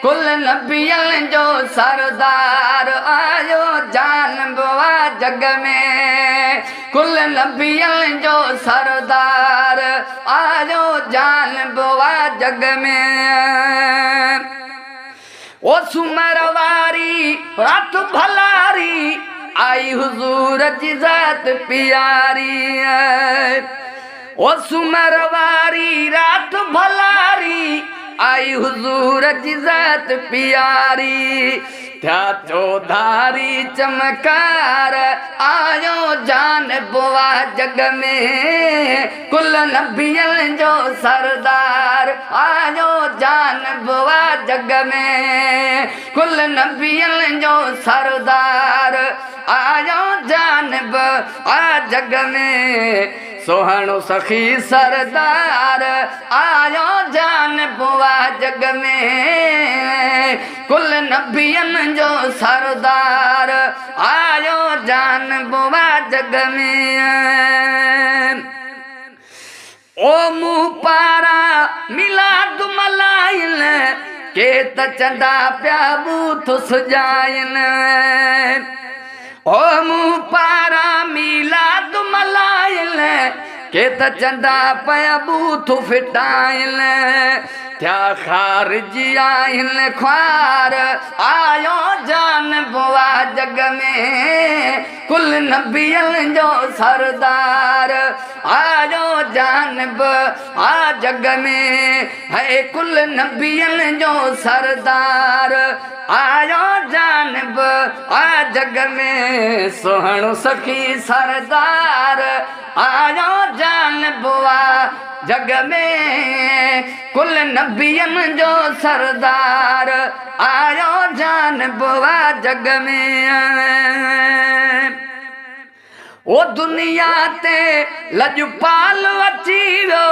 कुल नबियन जो सरदार आयो जानबवा जग में। कुल नबियन जो सरदार आयो जानबवा जग में। ओ सुमरवारी रात भलारी आई हुजूर जी ज़ात प्यारी है। ओ सुमरवारी रात भलारी आई हुजूर जी ज़ात प्यारी। थया चौधारी चमकार आयो जानबवा जग में। कुल नबियन जो सरदार आयो जानबवा जग में। कुल नबियन जो सरदार आयो जानबवा जग में। सोहणो सखी सरदार आयो जानबवा जग में। कुल नबियन जो सरदार आयो जानबवा जग में। ओ मुँह पारा मिलाद मलाइन के त चंदा प्या बूथ सुजाइन। ओ मुँह पारा मिलाद मलाइन के त चंदा पया बूथ फिटाइन। थया खारजी आइन ख्वार आयो जानबवा जग में। कुल नबियन जो सरदार आयो जानबवा जग में। है कुल नबियन जो सरदार आयो जानबवा जग में। सोहणो सखी सरदार आयो जानबवा जग में। कुल नबियन जो सरदार आयो जानबवा जग में। ओ दुनिया ते लजपाल अची वियो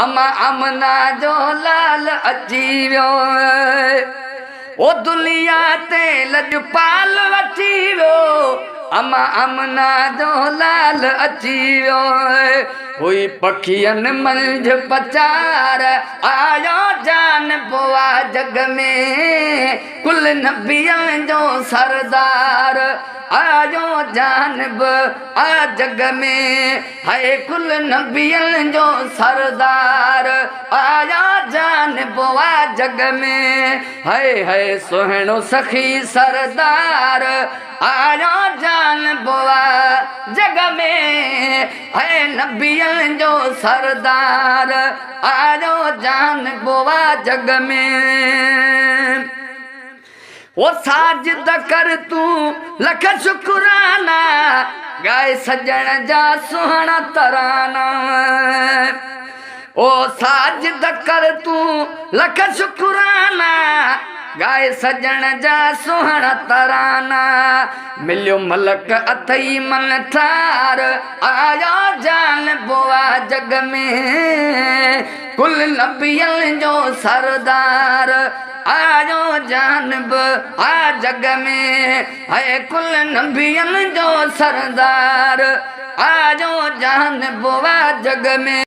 अमा अमना जो लाल अची वियो। ओ दुनिया ते लजपाल अची वियो अमा अमना जो लाल अची वियो। हुई पखियन मंझ पचार आयो जानबवा जग में। कुल नबियन जो सरदार आयो जानबवा जग में। है कुल नबियन जो सरदार आयो जानबवा जग में। है सोहणो सखी सरदार आयो जानबवा जग में। है नबियन जो सरदार आयो जानबवा जग में। वो साजिद कर तू लख शुक्राना गाए सजण जा सुहणा तराना। ओ साजिद कर तू लख शुक्राना गाए सजण जा सुहणा तराना। मिलियो मलक अथई मन ठार आयो जानबवा जग में। कुल नबियन जो सरदार आयो जानबवा जग में। है कुल नबियन जो सरदार आयो जानबवा जग में।